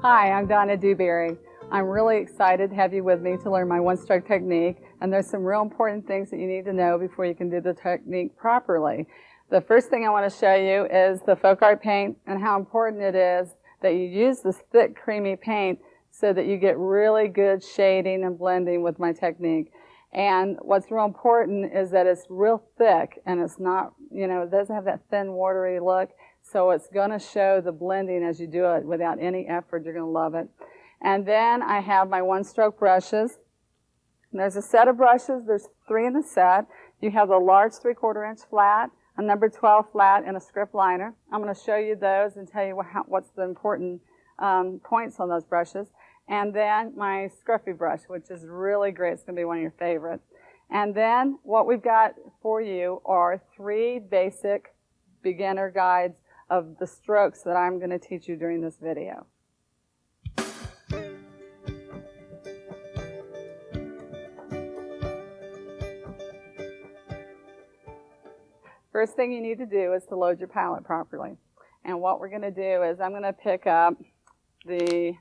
Hi, I'm Donna Dewberry. I'm really excited to have you with me to learn my one-stroke technique, and there's some real important things that you need to know before you can do the technique properly. The first thing I want to show you is the folk art paint and how important it is that you use this thick, creamy paint so that you get really good shading and blending with my technique. And what's real important is that it's real thick and it's not, it doesn't have that thin, watery look. So it's going to show the blending as you do it without any effort. You're going to love it. And then I have my one-stroke brushes. There's a set of brushes. There's 3 in the set. You have the large 3/4 inch flat, a number 12 flat, and a script liner. I'm going to show you those and tell you what's the important points on those brushes. And then my scruffy brush, which is really great. It's going to be one of your favorites. And then what we've got for you are 3 basic beginner guides of the strokes that I'm going to teach you during this video. First thing you need to do is to load your palette properly. And what we're going to do is I'm going to pick up the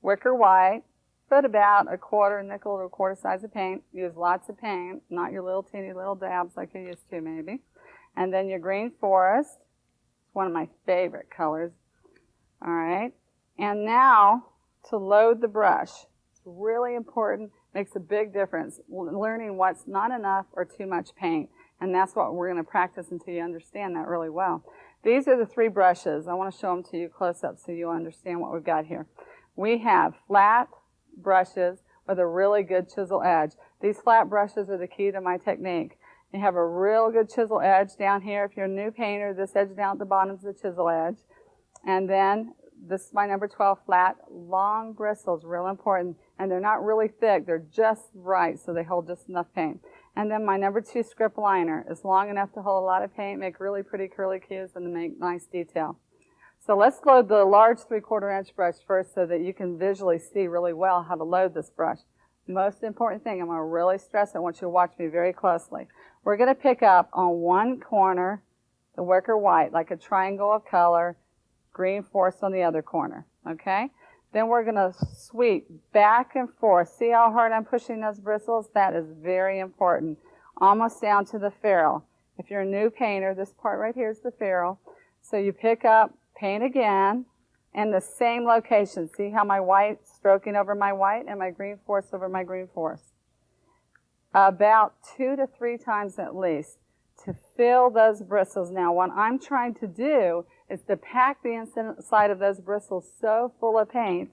wicker white, put about a nickel to a quarter size of paint. Use lots of paint, not your little teeny little dabs like you're used to maybe. And then your green forest. One of my favorite colors. All right. And now to load the brush. It's really important. Makes a big difference. Learning what's not enough or too much paint. And that's what we're going to practice until you understand that really well. These are the 3 brushes. I want to show them to you close up so you'll understand what we've got here. We have flat brushes with a really good chisel edge. These flat brushes are the key to my technique. You have a real good chisel edge down here. If you're a new painter, this edge down at the bottom is the chisel edge. And then this is my number 12 flat. Long bristles, real important. And they're not really thick. They're just right, so they hold just enough paint. And then my number 2 script liner is long enough to hold a lot of paint, make really pretty curly cues, and to make nice detail. So let's load the large 3/4 inch brush first so that you can visually see really well how to load this brush. Most important thing, I'm going to really stress it. I want you to watch me very closely. We're going to pick up on one corner the wicker white, like a triangle of color, green forest on the other corner, okay? Then we're going to sweep back and forth. See how hard I'm pushing those bristles? That is very important. Almost down to the ferrule. If you're a new painter, this part right here is the ferrule. So you pick up, paint again, in the same location. See how my white stroking over my white and my green forest over my green forest. About 2 to 3 times at least to fill those bristles. Now what I'm trying to do is to pack the inside of those bristles so full of paint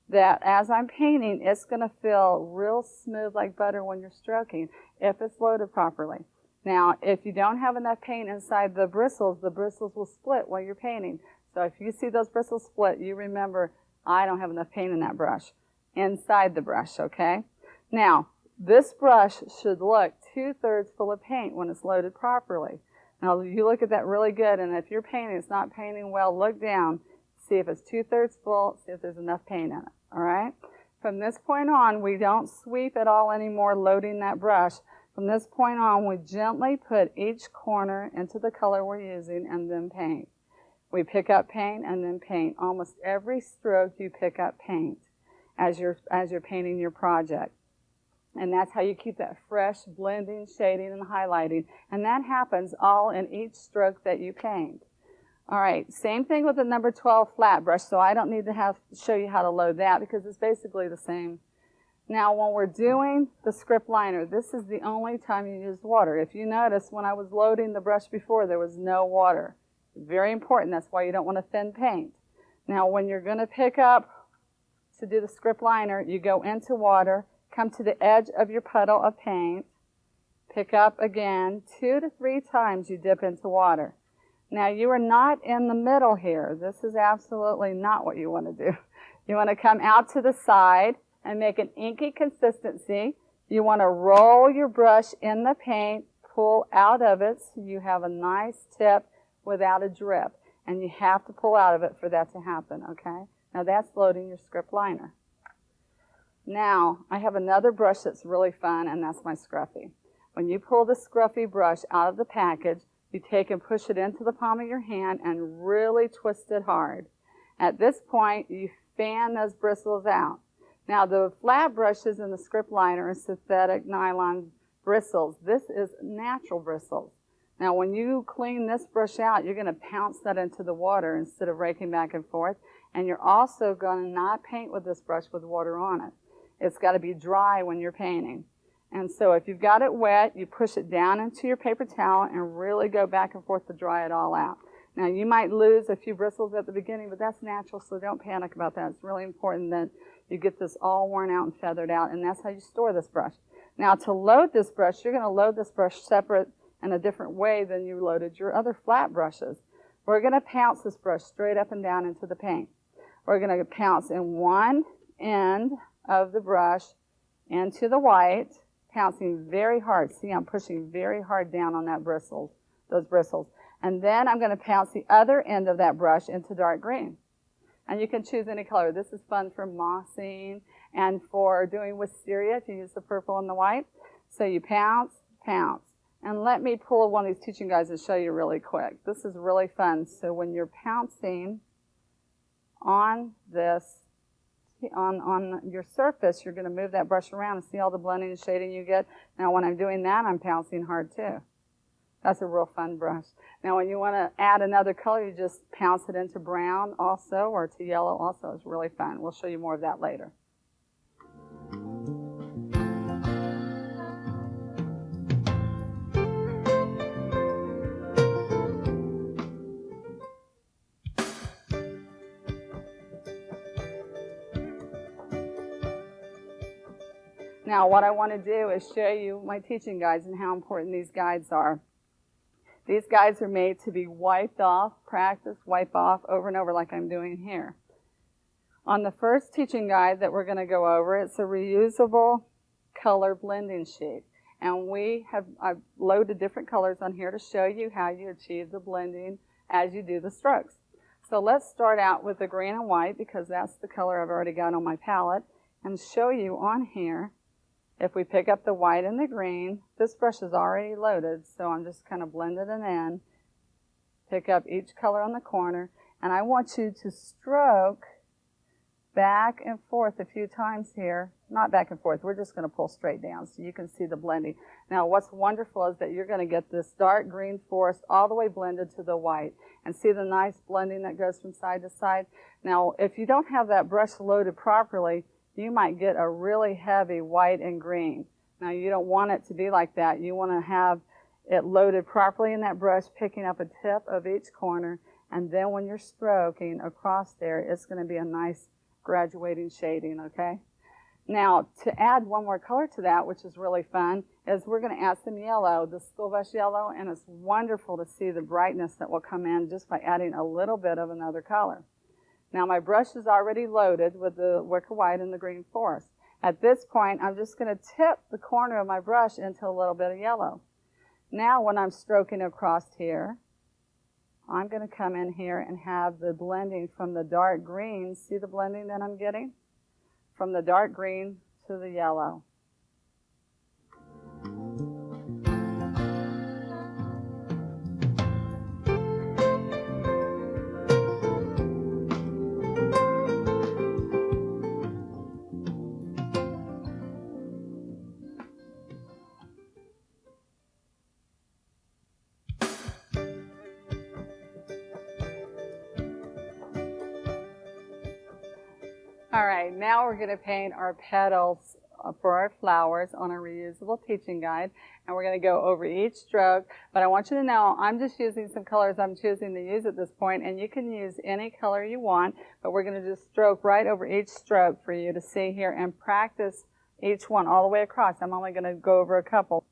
that as I'm painting, it's going to feel real smooth like butter when you're stroking if it's loaded properly. Now, if you don't have enough paint inside the bristles will split while you're painting. So if you see those bristles split, you remember, I don't have enough paint in that brush, inside the brush, okay? Now, this brush should look 2/3 full of paint when it's loaded properly. Now, you look at that really good, and if you're painting, it's not painting well, look down, see if it's 2/3 full, see if there's enough paint in it, all right? From this point on, we don't sweep at all anymore loading that brush. From this point on, we gently put each corner into the color we're using and then paint. We pick up paint and then paint. Almost every stroke you pick up paint as you're painting your project. And that's how you keep that fresh blending, shading, and highlighting. And that happens all in each stroke that you paint. All right, same thing with the number 12 flat brush, so I don't need to show you how to load that because it's basically the same. Now, when we're doing the script liner, this is the only time you use water. If you notice, when I was loading the brush before, there was no water. Very important. That's why you don't want to thin paint. Now, when you're going to pick up to do the script liner, you go into water, come to the edge of your puddle of paint, pick up again. 2 to 3 times you dip into water. Now, you are not in the middle here. This is absolutely not what you want to do. You want to come out to the side and make an inky consistency. You want to roll your brush in the paint, pull out of it so you have a nice tip without a drip. And you have to pull out of it for that to happen, okay? Now that's loading your script liner. Now, I have another brush that's really fun, and that's my scruffy. When you pull the scruffy brush out of the package, you take and push it into the palm of your hand and really twist it hard. At this point, you fan those bristles out. Now the flat brushes in the script liner are synthetic nylon bristles. This is natural bristles. Now when you clean this brush out, you're going to pounce that into the water instead of raking back and forth. And you're also going to not paint with this brush with water on it. It's got to be dry when you're painting. And so if you've got it wet, you push it down into your paper towel and really go back and forth to dry it all out. Now you might lose a few bristles at the beginning, but that's natural, so don't panic about that. It's really important that you get this all worn out and feathered out, and that's how you store this brush. Now to load this brush, you're going to load this brush separate in a different way than you loaded your other flat brushes. We're going to pounce this brush straight up and down into the paint. We're going to pounce in one end of the brush into the white, pouncing very hard. See, I'm pushing very hard down on that those bristles. And then I'm going to pounce the other end of that brush into dark green. And you can choose any color. This is fun for mossing and for doing wisteria if you use the purple and the white. So you pounce, pounce. And let me pull one of these teaching guides and show you really quick. This is really fun. So when you're pouncing on this, on your surface, you're going to move that brush around and see all the blending and shading you get. Now when I'm doing that, I'm pouncing hard too. That's a real fun brush. Now when you want to add another color, you just pounce it into brown also, or to yellow also. It's really fun. We'll show you more of that later. Now what I want to do is show you my teaching guides and how important these guides are. These guides are made to be wiped off, practice, wipe off over and over like I'm doing here. On the first teaching guide that we're going to go over, it's a reusable color blending sheet. And I've loaded different colors on here to show you how you achieve the blending as you do the strokes. So let's start out with the green and white because that's the color I've already got on my palette, and show you on here. If we pick up the white and the green, this brush is already loaded, so I'm just kind of blending it in. Pick up each color on the corner, and I want you to stroke back and forth a few times here. Not back and forth, we're just going to pull straight down so you can see the blending. Now what's wonderful is that you're going to get this dark green forest all the way blended to the white, and see the nice blending that goes from side to side. Now if you don't have that brush loaded properly, you might get a really heavy white and green. Now you don't want it to be like that. You want to have it loaded properly in that brush, picking up a tip of each corner, and then when you're stroking across there, it's going to be a nice graduating shading, okay? Now to add one more color to that, which is really fun, is we're going to add some yellow, the school bus yellow, and it's wonderful to see the brightness that will come in just by adding a little bit of another color. Now my brush is already loaded with the wicker white and the green forest. At this point, I'm just going to tip the corner of my brush into a little bit of yellow. Now when I'm stroking across here, I'm going to come in here and have the blending from the dark green. See the blending that I'm getting? From the dark green to the yellow. All right, now we're going to paint our petals for our flowers on a reusable teaching guide, and we're going to go over each stroke. But I want you to know I'm just using some colors I'm choosing to use at this point, and you can use any color you want, but we're going to just stroke right over each stroke for you to see here and practice each one all the way across. I'm only going to go over a couple.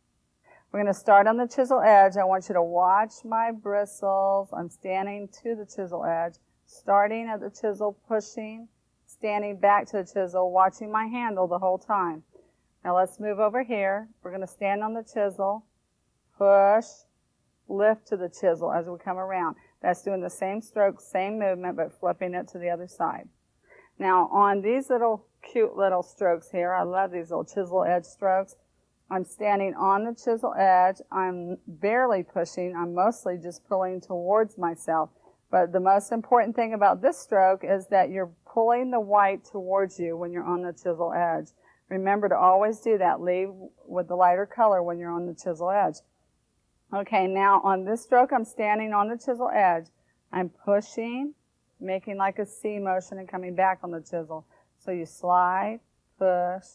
We're going to start on the chisel edge. I want you to watch my bristles. I'm standing to the chisel edge, starting at the chisel, pushing, standing back to the chisel, watching my handle the whole time. Now let's move over here. We're going to stand on the chisel, push, lift to the chisel as we come around. That's doing the same stroke, same movement, but flipping it to the other side. Now on these little cute little strokes here, I love these little chisel edge strokes. I'm standing on the chisel edge. I'm barely pushing. I'm mostly just pulling towards myself. But the most important thing about this stroke is that you're pulling the white towards you when you're on the chisel edge. Remember to always do that. Leave with the lighter color when you're on the chisel edge. Okay, now on this stroke, I'm standing on the chisel edge. I'm pushing, making like a C motion and coming back on the chisel. So you slide, push,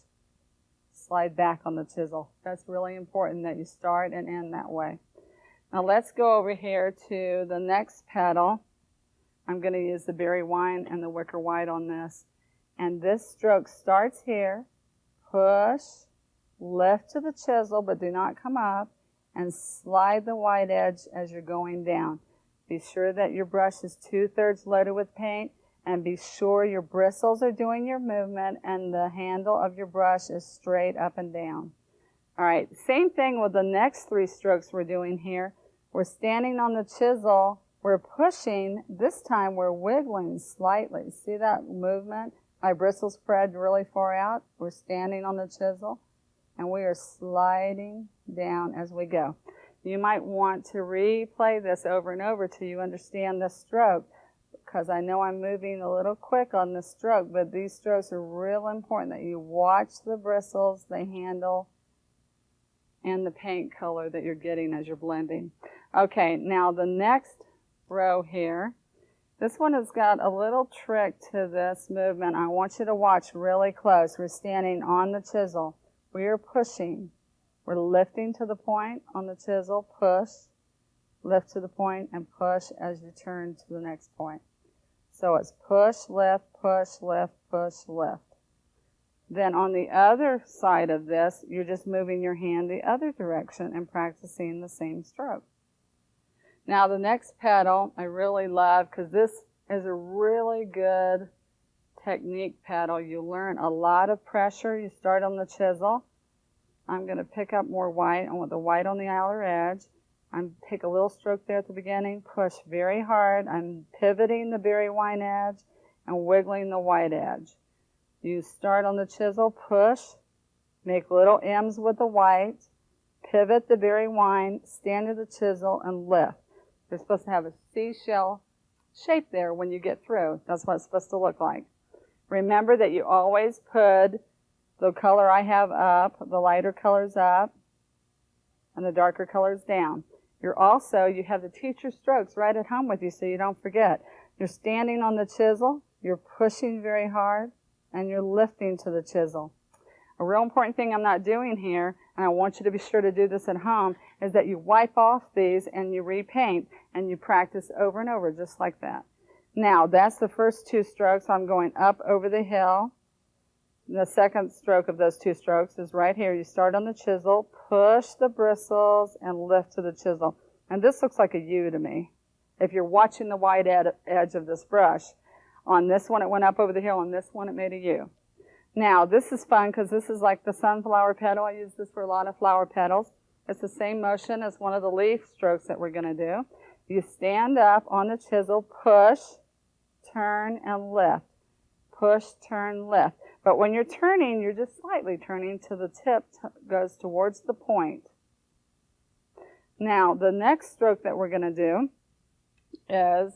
slide back on the chisel. That's really important that you start and end that way. Now let's go over here to the next pedal. I'm going to use the berry wine and the wicker white on this. And this stroke starts here. Push, lift to the chisel, but do not come up, and slide the white edge as you're going down. Be sure that your brush is 2/3 loaded with paint, and be sure your bristles are doing your movement and the handle of your brush is straight up and down. All right, same thing with the next 3 strokes we're doing here. We're standing on the chisel, we're pushing, this time we're wiggling slightly. See that movement? My bristles spread really far out. We're standing on the chisel, and we are sliding down as we go. You might want to replay this over and over till you understand the stroke, because I know I'm moving a little quick on the stroke, but these strokes are real important that you watch the bristles, the handle, and the paint color that you're getting as you're blending. Okay, now the next row here, this one has got a little trick to this movement. I want you to watch really close. We're standing on the chisel. We are pushing. We're lifting to the point on the chisel, push, lift to the point, and push as you turn to the next point. So it's push, lift, push, lift, push, lift. Then on the other side of this, you're just moving your hand the other direction and practicing the same stroke. Now the next pedal I really love, because this is a really good technique pedal. You learn a lot of pressure. You start on the chisel. I'm going to pick up more white. I want the white on the outer edge. I'm take a little stroke there at the beginning, push very hard. I'm pivoting the berry wine edge and wiggling the white edge. You start on the chisel, push, make little M's with the white, pivot the berry wine, stand to the chisel, and lift. You're supposed to have a seashell shape there when you get through. That's what it's supposed to look like. Remember that you always put the color I have up, the lighter colors up, and the darker colors down. You have the teacher strokes right at home with you so you don't forget. You're standing on the chisel, you're pushing very hard, and you're lifting to the chisel. A real important thing I'm not doing here, and I want you to be sure to do this at home, is that you wipe off these and you repaint and you practice over and over just like that. Now, that's the first 2 strokes. I'm going up over the hill. The second stroke of those 2 strokes is right here. You start on the chisel, push the bristles, and lift to the chisel. And this looks like a U to me. If you're watching the white edge of this brush, on this one it went up over the hill, on this one it made a U. Now, this is fun because this is like the sunflower petal. I use this for a lot of flower petals. It's the same motion as one of the leaf strokes that we're going to do. You stand up on the chisel, push, turn, and lift. Push, turn, lift. But when you're turning, you're just slightly turning to the tip goes towards the point. Now, the next stroke that we're going to do is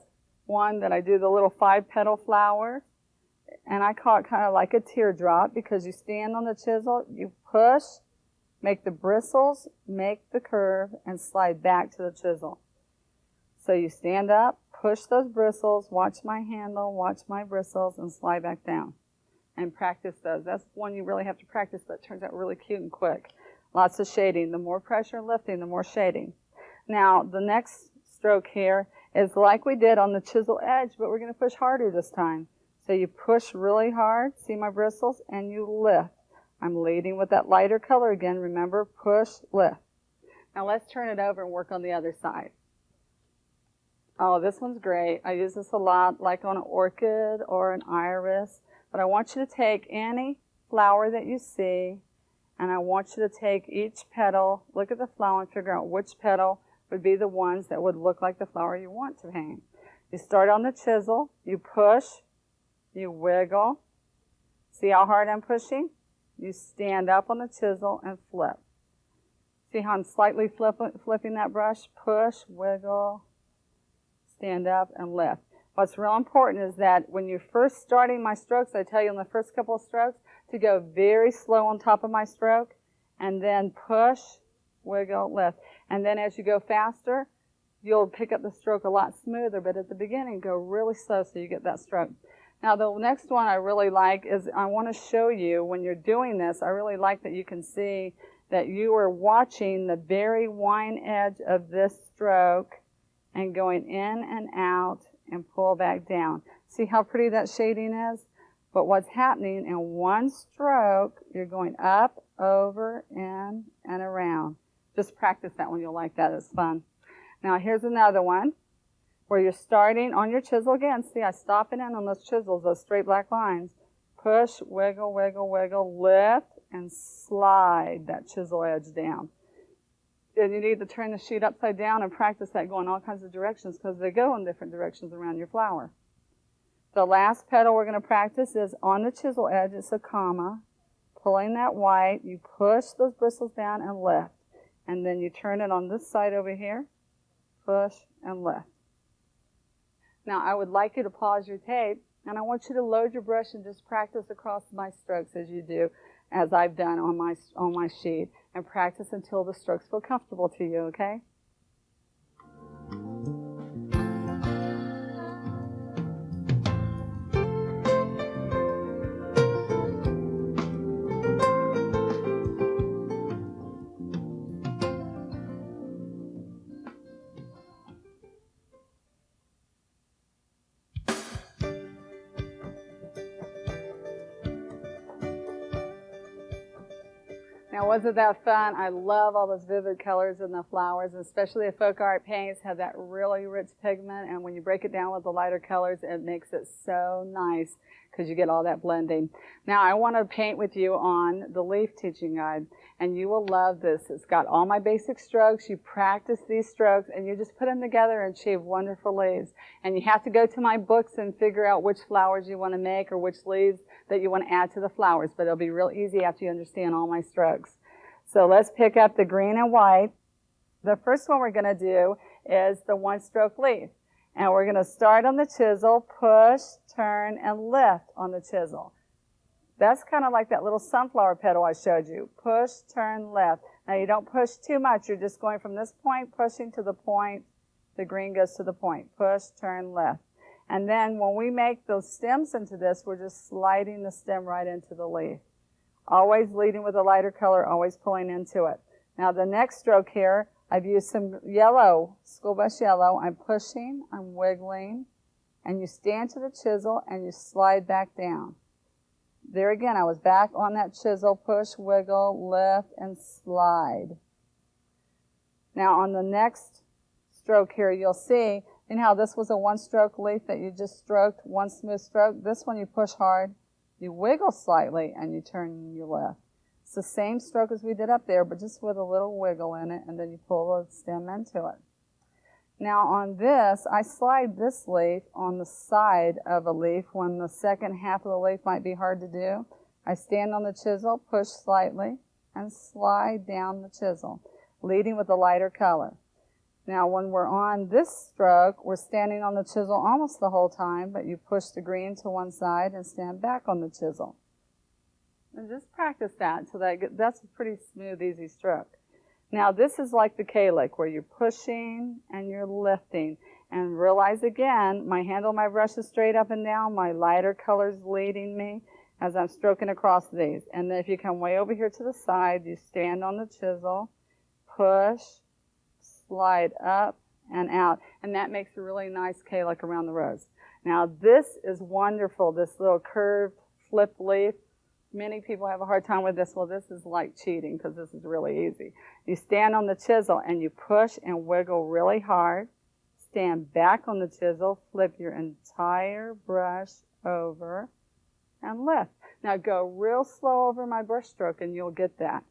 one that I do the little 5-petal flower. And I call it kind of like a teardrop because you stand on the chisel, you push, make the bristles, make the curve, and slide back to the chisel. So you stand up, push those bristles, watch my handle, watch my bristles, and slide back down. And practice those. That's one you really have to practice, but it turns out really cute and quick. Lots of shading. The more pressure and lifting, the more shading. Now, the next stroke here is like we did on the chisel edge, but we're going to push harder this time. So you push really hard, see my bristles, and you lift. I'm leading with that lighter color again. Remember, push, lift. Now let's turn it over and work on the other side. Oh, this one's great. I use this a lot, like on an orchid or an iris. But I want you to take any flower that you see, and I want you to take each petal, look at the flower, and figure out which petal would be the ones that would look like the flower you want to paint. You start on the chisel, you push, you wiggle. See how hard I'm pushing? You stand up on the chisel and flip. See how I'm slightly flipping that brush? Push, wiggle, stand up, and lift. What's real important is that when you're first starting my strokes, I tell you in the first couple of strokes to go very slow on top of my stroke, and then push, wiggle, lift. And then as you go faster, you'll pick up the stroke a lot smoother, but at the beginning, go really slow so you get that stroke. Now, the next one I really like is I want to show you when you're doing this, I really like that you can see that you are watching the very wine edge of this stroke and going in and out and pull back down. See how pretty that shading is? But what's happening in one stroke, you're going up, over, in, and around. Just practice that one. You'll like that. It's fun. Now, here's another one where you're starting on your chisel again. See, I stop it in on those chisels, those straight black lines. Push, wiggle, wiggle, wiggle, lift, and slide that chisel edge down. And you need to turn the sheet upside down and practice that going all kinds of directions because they go in different directions around your flower. The last petal we're going to practice is on the chisel edge. It's a comma. Pulling that white, you push those bristles down and lift. And then you turn it on this side over here. Push and lift. Now, I would like you to pause your tape, and I want you to load your brush and just practice across my strokes as you do, as I've done on my sheet, and practice until the strokes feel comfortable to you, okay? Now, wasn't that fun? I love all those vivid colors in the flowers, especially the folk art paints have that really rich pigment, and when you break it down with the lighter colors, it makes it so nice because you get all that blending. Now, I want to paint with you on the leaf teaching guide, and you will love this. It's got all my basic strokes. You practice these strokes, and you just put them together and achieve wonderful leaves. And you have to go to my books and figure out which flowers you want to make or which leaves that you want to add to the flowers, but it'll be real easy after you understand all my strokes. So let's pick up the green and white. The first one we're going to do is the one-stroke leaf. And we're going to start on the chisel, push, turn, and lift on the chisel. That's kind of like that little sunflower petal I showed you. Push, turn, lift. Now you don't push too much. You're just going from this point, pushing to the point. The green goes to the point. Push, turn, lift. And then when we make those stems into this, we're just sliding the stem right into the leaf. Always leading with a lighter color, always pulling into it. Now the next stroke here, I've used some yellow, school bus yellow. I'm pushing, I'm wiggling, and you stand to the chisel and you slide back down. There again, I was back on that chisel, push, wiggle, lift, and slide. Now on the next stroke here, you'll see, you know how this was a one-stroke leaf that you just stroked, one smooth stroke? This one you push hard, you wiggle slightly, and you turn and you lift. It's the same stroke as we did up there, but just with a little wiggle in it, and then you pull the stem into it. Now on this, I slide this leaf on the side of a leaf when the second half of the leaf might be hard to do. I stand on the chisel, push slightly, and slide down the chisel, leading with a lighter color. Now when we're on this stroke, we're standing on the chisel almost the whole time, but you push the green to one side and stand back on the chisel. And just practice that so that's a pretty smooth, easy stroke. Now this is like the K-lick where you're pushing and you're lifting. And realize again, my handle, my brush is straight up and down, my lighter color's leading me as I'm stroking across these. And then if you come way over here to the side, you stand on the chisel, push, slide up and out, and that makes a really nice K-lick around the rose. Now this is wonderful, this little curved flip leaf. Many people have a hard time with this. Well, this is like cheating because this is really easy. You stand on the chisel and you push and wiggle really hard. Stand back on the chisel, flip your entire brush over, and lift. Now go real slow over my brush stroke and you'll get that.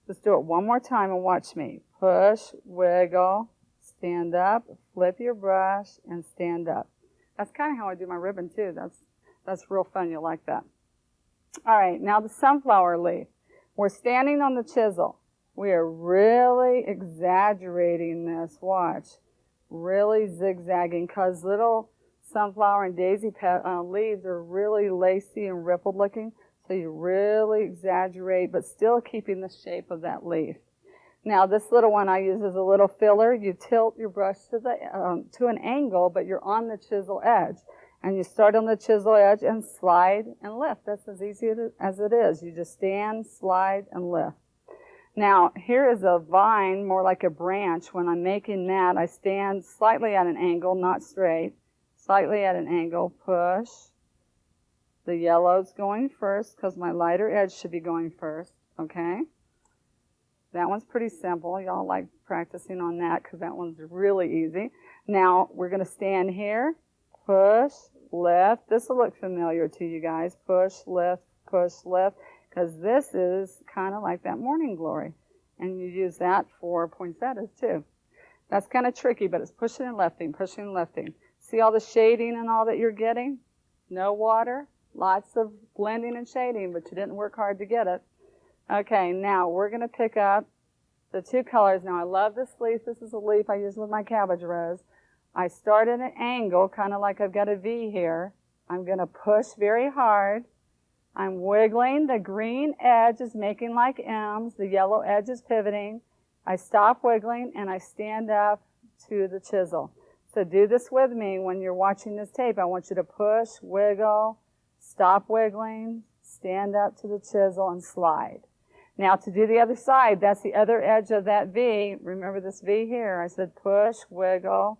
Just do it one more time and watch me. Push, wiggle, stand up, flip your brush, and stand up. That's kind of how I do my ribbon too. That's real fun. You'll like that. All right, now the sunflower leaf. We're standing on the chisel. We are really exaggerating this. Watch. Really zigzagging because little sunflower and daisy leaves are really lacy and rippled looking, so you really exaggerate, but still keeping the shape of that leaf. Now, this little one I use as a little filler. You tilt your brush to an angle, but you're on the chisel edge. And you start on the chisel edge and slide and lift. That's as easy as it is. You just stand, slide, and lift. Now, here is a vine, more like a branch. When I'm making that, I stand slightly at an angle, not straight. Slightly at an angle, push. The yellow's going first because my lighter edge should be going first, okay? That one's pretty simple. Y'all like practicing on that because that one's really easy. Now, we're going to stand here, push, lift. This will look familiar to you guys. Push, lift, because this is kind of like that morning glory. And you use that for poinsettias too. That's kind of tricky, but it's pushing and lifting, pushing and lifting. See all the shading and all that you're getting? No water, lots of blending and shading, but you didn't work hard to get it. Okay, now we're going to pick up the two colors. Now I love this leaf. This is a leaf I use with my cabbage rose. I start at an angle, kind of like I've got a V here. I'm going to push very hard. I'm wiggling. The green edge is making like M's. The yellow edge is pivoting. I stop wiggling and I stand up to the chisel. So do this with me when you're watching this tape. I want you to push, wiggle, stop wiggling, stand up to the chisel, and slide. Now to do the other side, that's the other edge of that V. Remember this V here. I said push, wiggle,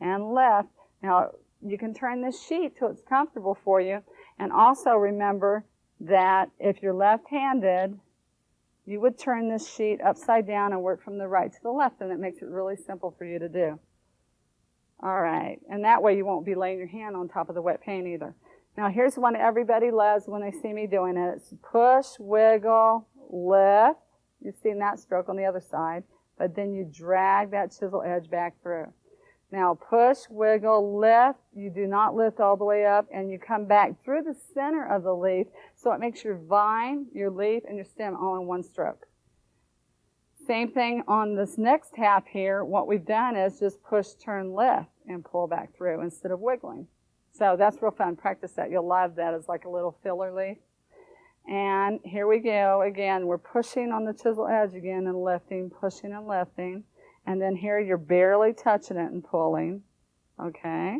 and lift. Now, you can turn this sheet till it's comfortable for you. And also remember that if you're left-handed, you would turn this sheet upside down and work from the right to the left, and it makes it really simple for you to do. All right, and that way you won't be laying your hand on top of the wet paint either. Now, here's one everybody loves when they see me doing it. It's push, wiggle, lift. You've seen that stroke on the other side, but then you drag that chisel edge back through. Now push, wiggle, lift. You do not lift all the way up, and you come back through the center of the leaf, so it makes your vine, your leaf, and your stem all in one stroke. Same thing on this next half here. What we've done is just push, turn, lift, and pull back through instead of wiggling. So that's real fun. Practice that. You'll love that as like a little filler leaf. And here we go. Again, we're pushing on the chisel edge again and lifting, pushing and lifting. And then here you're barely touching it and pulling, okay?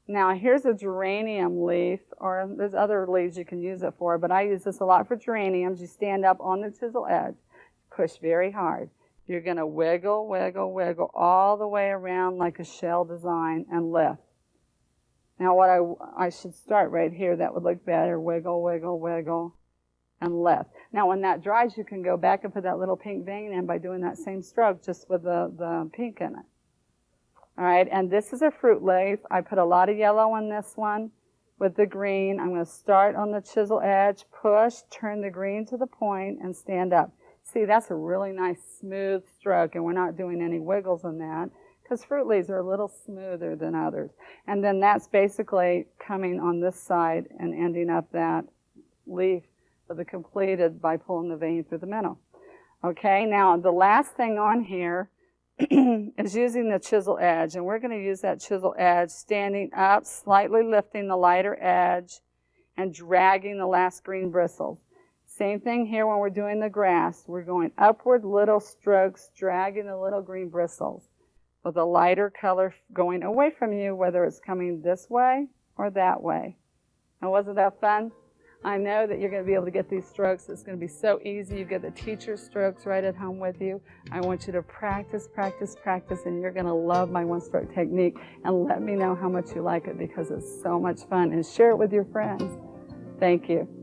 Now here's a geranium leaf, or there's other leaves you can use it for, but I use this a lot for geraniums. You stand up on the chisel edge, push very hard. You're going to wiggle, wiggle, wiggle all the way around like a shell design and lift. Now what I should start right here. That would look better. Wiggle, wiggle, wiggle, and lift. Now when that dries, you can go back and put that little pink vein in by doing that same stroke just with the pink in it. All right, and this is a fruit leaf. I put a lot of yellow on this one with the green. I'm going to start on the chisel edge, push, turn the green to the point, and stand up. See, that's a really nice smooth stroke, and we're not doing any wiggles in that because fruit leaves are a little smoother than others. And then that's basically coming on this side and ending up that leaf of the completed by pulling the vein through the middle. Okay, now the last thing on here is using the chisel edge, and we're going to use that chisel edge standing up, slightly lifting the lighter edge and dragging the last green bristles. Same thing here when we're doing the grass. We're going upward little strokes, dragging the little green bristles with a lighter color going away from you, whether it's coming this way or that way. And wasn't that fun? I know that you're going to be able to get these strokes. It's going to be so easy. You get the teacher's strokes right at home with you. I want you to practice, practice, practice, and you're going to love my one-stroke technique. And let me know how much you like it because it's so much fun. And share it with your friends. Thank you.